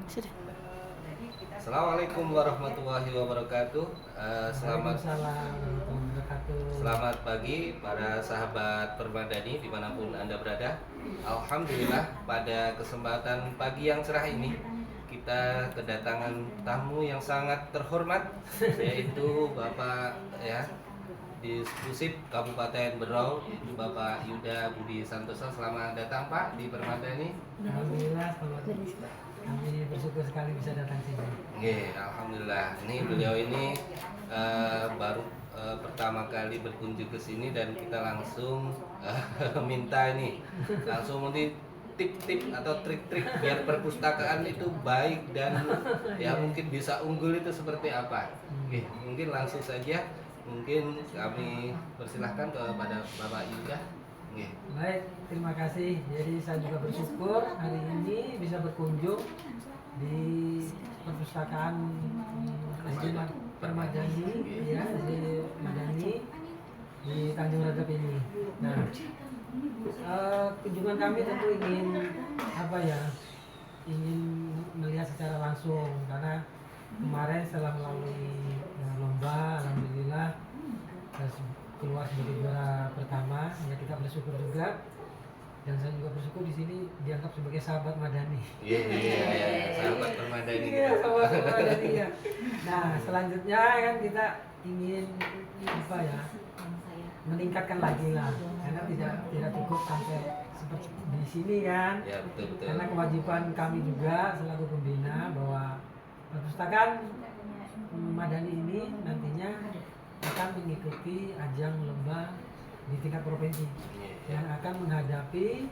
Sudah. Assalamualaikum warahmatullahi wabarakatuh. Selamat pagi para sahabat Permadani dimanapun Anda berada. Alhamdulillah pada kesempatan pagi yang cerah ini kita kedatangan tamu yang sangat terhormat, yaitu Bapak Diskusip Kabupaten Berau, itu Bapak Yuda Budi Santoso. Selamat datang Pak di Permadani. Alhamdulillah, kami bersyukur sekali bisa datang sini. Alhamdulillah. Ini beliau ini baru pertama kali berkunjung ke sini dan kita langsung minta ini langsung nanti tip-tip atau trik-trik biar perpustakaan itu baik dan ya mungkin bisa unggul itu seperti apa. Mungkin langsung saja kami persilahkan kepada Bapak Yuda. Baik, terima kasih. Jadi saya juga bersyukur hari ini bisa berkunjung di perpustakaan SD Permadani, ya, SD Madani di Tanjung Redep ini. Nah, kunjungan kami tentu ingin ingin melihat secara langsung karena kemarin setelah melalui lomba, alhamdulillah keluar sebagai juara pertama, ya kita bersyukur juga, dan saya juga bersyukur di sini dianggap sebagai sahabat Madani. Sahabat Permadani. Sahabat Permadani ya. Nah, selanjutnya kan kita ingin meningkatkan lagi lah, karena tidak cukup sampai seperti di sini kan. Ya, betul. Karena kewajiban kami juga selaku pembina bahwa perpustakaan Madani ini nantinya akan mengikuti ajang lomba di tingkat provinsi yang akan menghadapi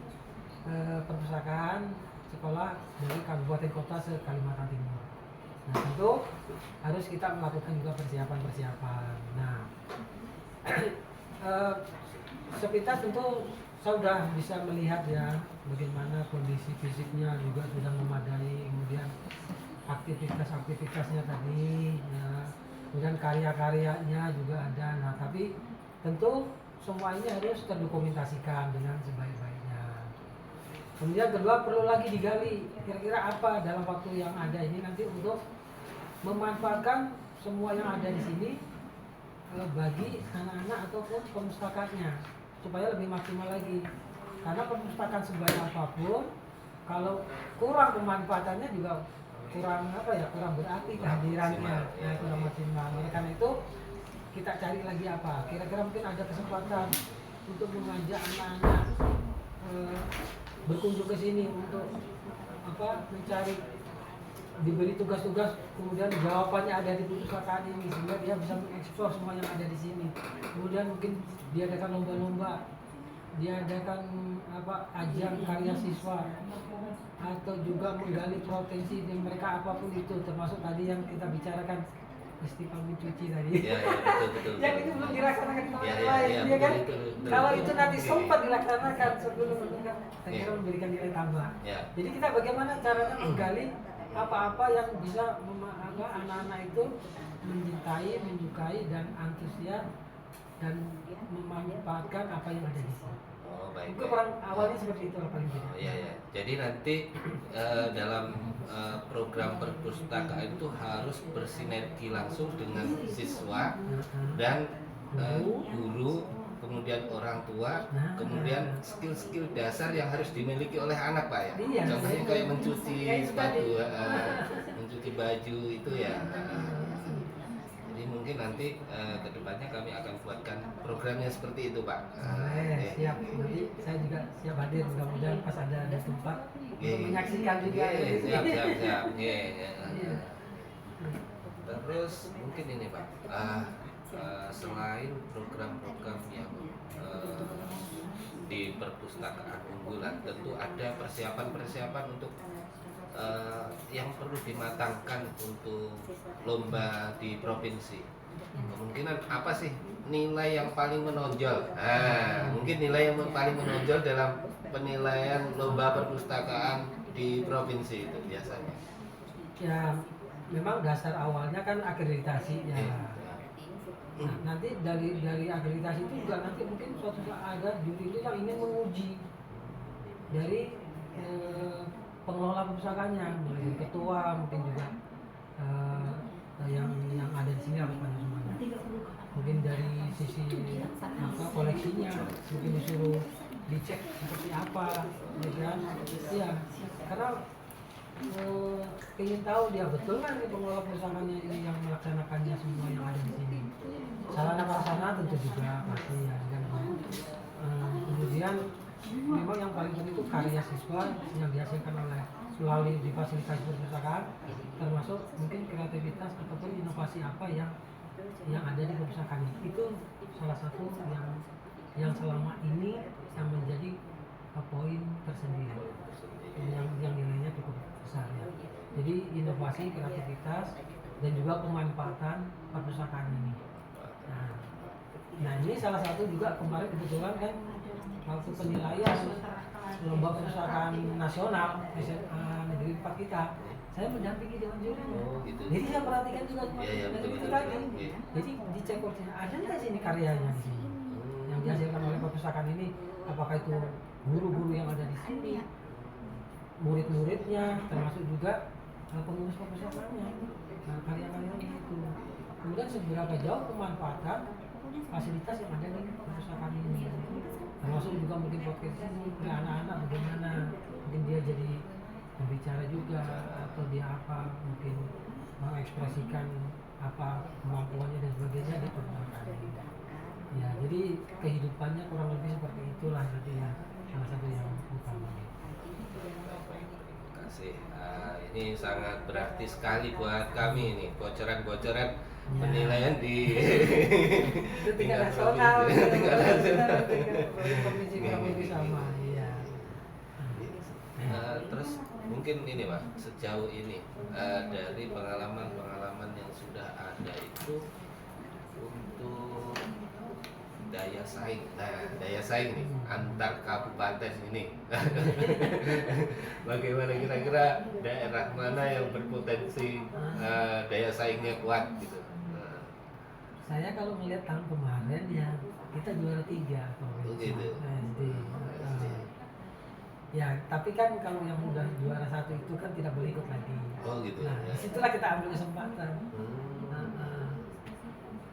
perpustakaan sekolah dari kabupaten kota se-Kalimantan Timur. Nah, tentu harus kita melakukan juga persiapan. Nah, sepintas tentu saya sudah bisa melihat ya bagaimana kondisi fisiknya juga sudah memadai, kemudian aktivitasnya tadi ya, kemudian karya-karyanya juga ada. Nah, tapi tentu semua ini harus terdokumentasikan dengan sebaik-baiknya. Kemudian kedua, perlu lagi digali kira-kira apa dalam waktu yang ada ini nanti untuk memanfaatkan semua yang ada di sini bagi anak-anak ataupun perpustakaannya supaya lebih maksimal lagi. Karena perpustakaan sebanyak apapun kalau kurang pemanfaatannya juga kurang berarti kehadirannya, kurang maksimal. Oleh karena itu kita cari lagi apa, kira-kira mungkin ada kesempatan untuk mengajak anak-anak berkunjung ke sini untuk mencari, diberi tugas-tugas, kemudian jawabannya ada di perpustakaan ini sehingga dia bisa mengeksplor semua yang ada di sini. Kemudian mungkin diadakan lomba-lomba, diadakan ajang karya siswa, atau juga menggali potensi di mereka apapun itu, termasuk tadi yang kita bicarakan festival mencuci tadi. Betul. Yang itu belum dilaksanakan di tempat lain, ya kan? Kalau itu nanti sempat dilaksanakan sebelum meningkat, saya kira memberikan nilai tambah. Jadi kita bagaimana caranya menggali apa-apa yang bisa anak-anak itu mencintai, menyukai dan antusias dan memanfaatkan apa yang ada di sini. Itu orang awalnya seperti itu paling tidak. Jadi nanti dalam program perpustakaan itu harus bersinergi langsung dengan siswa dan guru, kemudian orang tua, kemudian skill-skill dasar yang harus dimiliki oleh anak, Pak ya. Contohnya kayak mencuci sepatu, mencuci baju itu ya. Jadi mungkin nanti kedepannya kami akan buatkan programnya seperti itu, Pak. Siap. Nanti saya juga siap hadir, mudah-mudahan pas ada di tempat untuk menyaksikan juga. Siap. Terus mungkin ini, Pak. Selain program-program yang di perpustakaan unggulan, tentu ada persiapan untuk yang perlu dimatangkan untuk lomba di provinsi. Kemungkinan apa sih nilai yang paling menonjol? Mungkin nilai yang paling menonjol dalam penilaian lomba perpustakaan di provinsi itu biasanya. Ya, memang dasar awalnya kan akreditasinya. Nah, nanti dari akreditasi itu juga nanti mungkin suatu saat ada juri itu yang ingin menguji dari pengelola perpustakanya, mulai dari ketua, mungkin juga yang ada di sini harus pada semuanya. Mungkin dari sisi koleksinya, mungkin disuruh dicek seperti apa, ya kan? Iya, karena ingin tahu dia betul kan nih pengelola perpustakanya ini yang melaksanakannya semua yang ada di sini. Sarana prasarana tentu juga pasti ya kan. Kemudian memang yang paling penting itu karya siswa yang dihasilkan oleh melalui di fasilitas perpustakaan, termasuk mungkin kreativitas ataupun inovasi apa yang ada di perpustakaan itu salah satu yang selama ini yang menjadi poin tersendiri yang nilainya cukup besar ya. Jadi inovasi, kreativitas dan juga pemanfaatan perpustakaan ini. Nah ini salah satu juga kemarin kebetulan kan waktu penilaian lomba perpustakaan nasional SMA Negeri 4 kita, saya mendampingi Dewan Juri. Gitu. Jadi saya perhatikan juga betul, itu betul. tadi. Jadi dicek ada nggak sini karyanya di sini yang dihasilkan oleh perpustakaan ini, apakah itu guru-guru yang ada di sini, murid-muridnya, termasuk juga pengurus perpustakaannya, karya-karyanya itu. Kemudian seberapa jauh pemanfaatan fasilitas yang ada di perpustakaan ini, termasuk juga mungkin podcast ini ke anak-anak bagaimana, mungkin dia jadi berbicara juga atau dia apa, mungkin mengekspresikan apa kemampuannya dan sebagainya di perpustakaan ini. Ya, jadi kehidupannya kurang lebih seperti itulah nanti ya, salah satu yang utama. Terima kasih. Ini sangat berarti sekali buat kami ini bocoran-bocoran penilaian di tingkat nasional, tingkat provinsi kurang lebih sama. Iya. Terus mungkin ini Pak, sejauh ini dari pengalaman-pengalaman yang sudah ada itu untuk daya saing, daya saing nih antar kabupaten ini. Bagaimana kira-kira daerah mana yang berpotensi daya saingnya kuat gitu? Saya kalau melihat tahun kemarin ya kita juara 3 provinsi SD. Ya, tapi kan kalau yang udah juara 1 itu kan tidak boleh ikut lagi. Oh gitu. Nah, disitulah kita ambil kesempatan.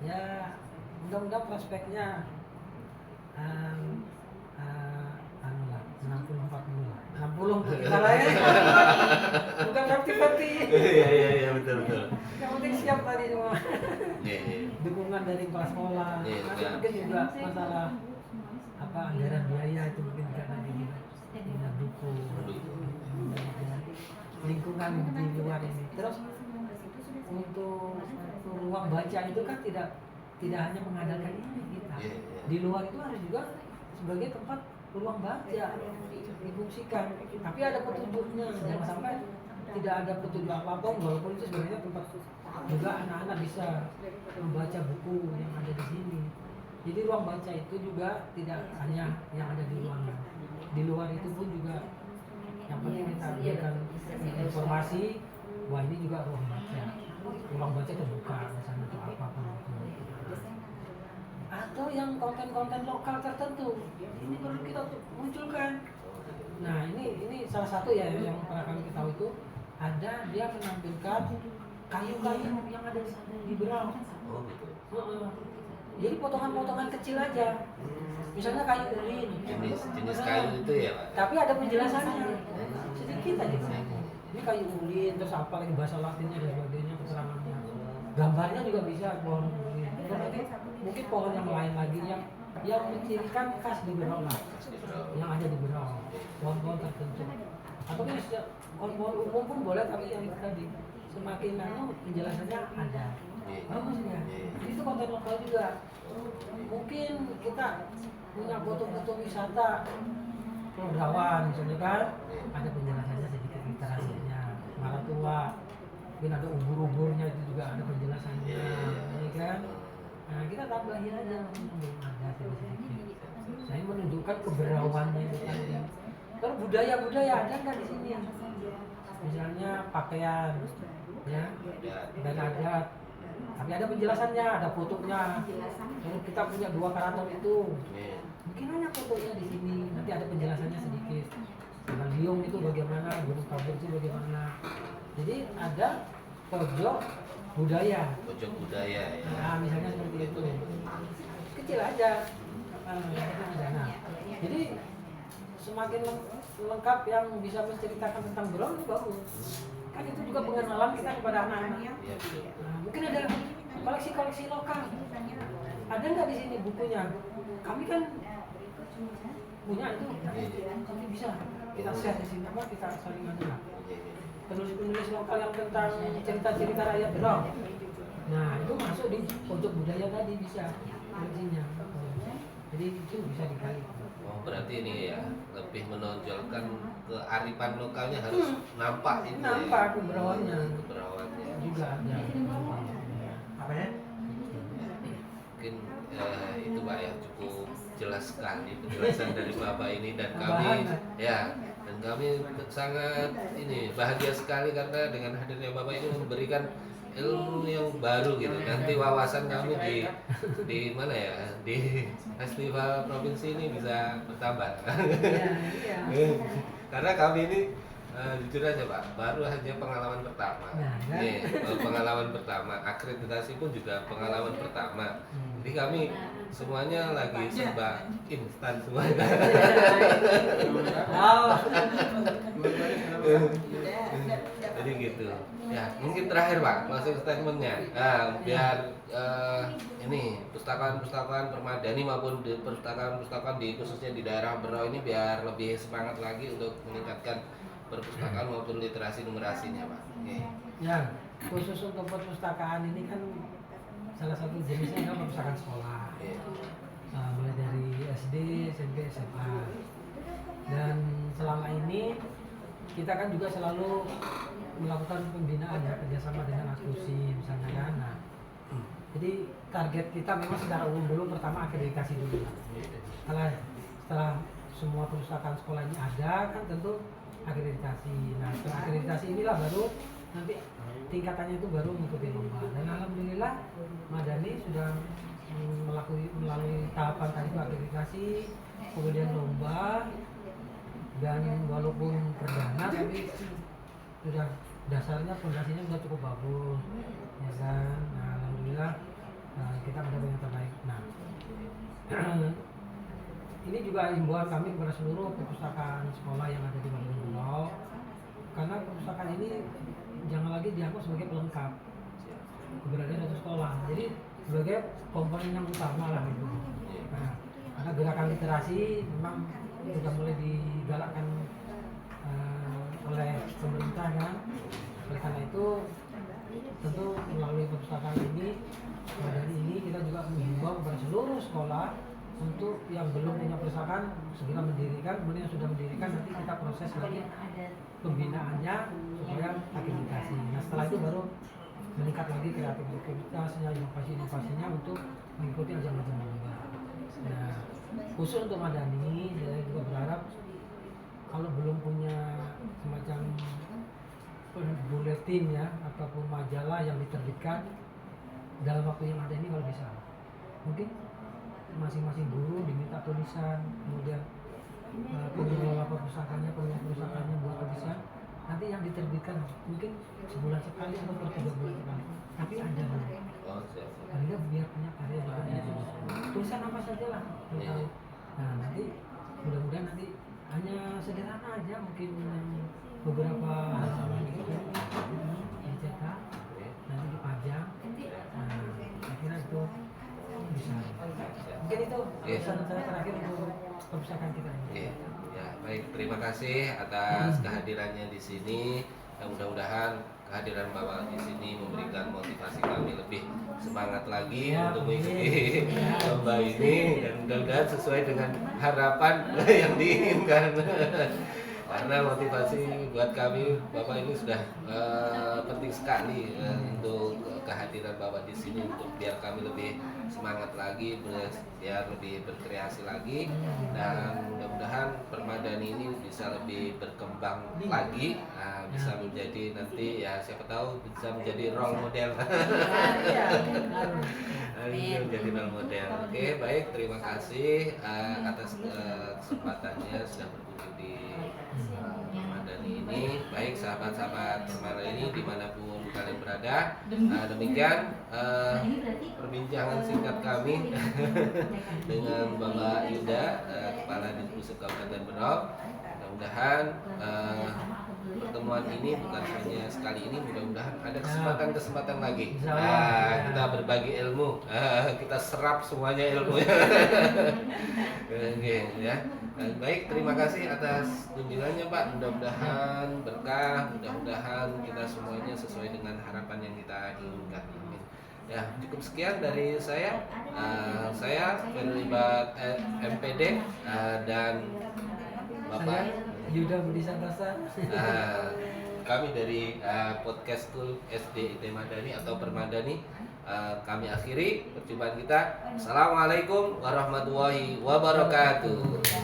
Ya, mudah-mudahan prospeknya anu lah 60-40 lah. 60 untuk kita lah ya. Bukan 50-50. Iya betul. Yang penting siap tadi semua. Iya. Dukungan dari kepala sekolah. Nanti mungkin juga masalah apa anggaran biaya itu mungkin juga nanti didukung. Lingkungan di luar ini. Terus untuk ruang baca itu kan tidak hanya mengandalkan ini kita. Di luar itu harus juga sebagai tempat ruang baca difungsikan. Tapi ada petunjuknya, jangan sampai tidak ada petunjuk apapun, walaupun itu sebenarnya tempat juga anak-anak bisa membaca buku yang ada di sini. Jadi ruang baca itu juga tidak hanya yang ada di ruangan. Di luar itu pun juga yang penting kita berikan informasi bahwa ini juga ruang baca. Ruang baca terbuka misalnya untuk apapun itu. Atau yang konten-konten lokal tertentu ini perlu kita munculkan. Nah ini salah satu ya yang pernah kami ketahui itu ada dia menampilkan kayu-kayu yang ada di Berau. Oh gitu. Jadi potongan-potongan kecil aja. Misalnya kayu ulin. Jenis kayu itu ya Pak. Tapi ada penjelasannya. Sedikit aja. Ini kayu ulin, terus apa lagi bahasa Latinnya dan sebagainya, keterangannya. Gambarnya juga bisa pohon ulin. Mungkin pohon yang lain lagi yang mencirikan khas di Berau lah. Yang ada di Berau. Pohon-pohon tertentu. Atau pohon-pohon umum pun boleh, tapi yang itu tadi semakin penjelasannya ada. Bagus ya. Itu konten lokal juga. Mungkin kita punya foto-foto wisata Purgawan misalnya kan, ada penjelasannya sedikit literasinya. Maratua, mungkin ada ubur-uburnya itu juga ada penjelasannya, ya kan? Nah kita tambahin aja, belum ada sedikit. Saya menunjukkan keberauannya itu tadi. Terus budaya-budaya ada nggak di sini? Misalnya pakaian, ya, dan adat. Tapi ada penjelasannya, ada fotonya. Kalau kita punya 2 karaton itu, mungkin hanya fotonya di sini. Nanti ada penjelasannya sedikit. Liung itu bagaimana, Gunung Kabur itu bagaimana. Jadi ada pojok budaya. Pojok budaya ya. Nah, misalnya seperti itu. Kecil aja. Nah, jadi semakin lengkap yang bisa menceritakan tentang Berau itu bagus. Kan itu juga pengenalan kita kepada anak-anak. Iya, betul. Nah, mungkin ada koleksi-koleksi lokal. Ada nggak di sini bukunya? Kami kan punya itu, nanti bisa kita share di sini, kita saling aja. Penulis-penulis lokal yang tentang cerita-cerita rakyat Berau. Nah, itu masuk di pojok budaya tadi bisa koleksinya. Jadi itu bisa dikali. Oh, berarti ini ya lebih menonjolkan kearifan lokalnya harus nampak itu. Nampak ya. keberauannya. Keberauannya. Juga ada. Apa ya? Mungkin itu Pak ya cukup jelas sekali penjelasan dari Bapak ini dan kami ya dan kami sangat ini bahagia sekali karena dengan hadirnya Bapak ini memberikan ilmu yang baru gitu. Nanti wawasan kami di mana ya di festival provinsi ini bisa bertambah. Karena kami ini jujur aja Pak, baru hanya pengalaman pertama. Pengalaman pertama, akreditasi pun juga pengalaman pertama. Jadi kami semuanya lagi serba instan semuanya. Jadi gitu. Ya, mungkin terakhir Pak, masuk statementnya. Biar ini pustakaan-pustakaan Permadani maupun di perpustakaan-perpustakaan di khususnya di daerah Berau ini biar lebih semangat lagi untuk meningkatkan perpustakaan maupun literasi numerasinya Pak. Ya, khusus untuk perpustakaan ini kan salah satu jenisnya adalah perpustakaan sekolah. Mulai dari SD, SMP, SMA. Dan selama ini kita kan juga selalu melakukan pembinaan ya, kerjasama dengan akusi misalnya ya. Nah, jadi target kita memang secara umum dulu pertama akreditasi dulu. Setelah semua perpustakaan sekolah ini ada kan tentu akreditasi. Nah, setelah akreditasi inilah baru nanti tingkatannya itu baru mengikuti lomba. Dan alhamdulillah Madani sudah melalui tahapan tadi itu akreditasi, kemudian lomba, dan walaupun perdana tapi sudah dasarnya fondasinya sudah cukup bagus, ya kan. Nah, alhamdulillah kita mendapat yang terbaik. Nah, ini juga himbauan kami kepada seluruh perpustakaan sekolah yang ada di Kabupaten Berau, karena perpustakaan ini jangan lagi dianggap sebagai pelengkap keberadaan satu sekolah. Jadi sebagai komponen yang utama lah gitu. Nah, karena gerakan literasi memang sudah mulai digalakkan oleh pemerintah kan. Oleh karena itu tentu melalui perpustakaan ini, dari ini kita juga menghimbau kepada seluruh sekolah untuk yang belum punya perpustakaan segera mendirikan, kemudian yang sudah mendirikan nanti kita proses lagi pembinaannya supaya akreditasi. Nah, setelah itu baru meningkat lagi kreativitasnya, inovasi-inovasinya untuk mengikuti ajang-ajang lomba. Nah, khusus untuk Madani, saya juga berharap kalau belum punya semacam buletin ya ataupun majalah yang diterbitkan dalam waktu yang ada ini, kalau bisa mungkin masing-masing guru diminta tulisan, kemudian pengelola perpustakaannya buat tulisan, nanti yang diterbitkan mungkin sebulan sekali atau per 3 bulan sekali, tapi ada dulu. Paling biar punya karya juga. Tulisan apa saja lah. Nah, nanti mudah-mudahan nanti hanya sederhana aja, mungkin beberapa halaman gitu dicetak, nanti dipajang. Nah, saya kira itu bisa. Mungkin itu pesan saya terakhir untuk perpustakaan kita ini. Ya, baik, terima kasih atas kehadirannya di sini. Mudah-mudahan kehadiran Bapak di sini memberikan motivasi kami lebih semangat lagi untuk mengikuti lomba ini, dan mudah-mudahan sesuai dengan harapan yang diinginkan. Karena motivasi buat kami Bapak ini sudah penting sekali untuk kehadiran Bapak di sini, untuk biar kami lebih semangat lagi, biar lebih berkreasi lagi, dan mudah-mudahan Permadani ini bisa lebih berkembang lagi, bisa menjadi nanti ya siapa tahu bisa menjadi role model. Menjadi role model. Oke, baik, terima kasih atas kesempatannya sudah berkunjung di Permadani ini. Baik, sahabat-sahabat Permadani dimanapun kalian berada, demikian perbincangan singkat kami dengan Bapak Yuda, Kepala Dispusuk Kabupaten Berau. Mudah-mudahan pertemuan ini bukan hanya sekali ini, mudah-mudahan ada kesempatan lagi. Kita berbagi ilmu, kita serap semuanya ilmunya. Oke, ya. Baik, terima kasih atas kunjungannya Pak. Mudah-mudahan berkah, mudah-mudahan kita semuanya sesuai dengan harapan yang kita inginkan. Amin. Ya, cukup sekian dari saya. Saya Terlibat MPD dan Bapak Yuda Budi Santosa. Kami dari podcast School SD IT Madani atau Permadani, kami akhiri perjumpaan kita. Assalamualaikum warahmatullahi wabarakatuh.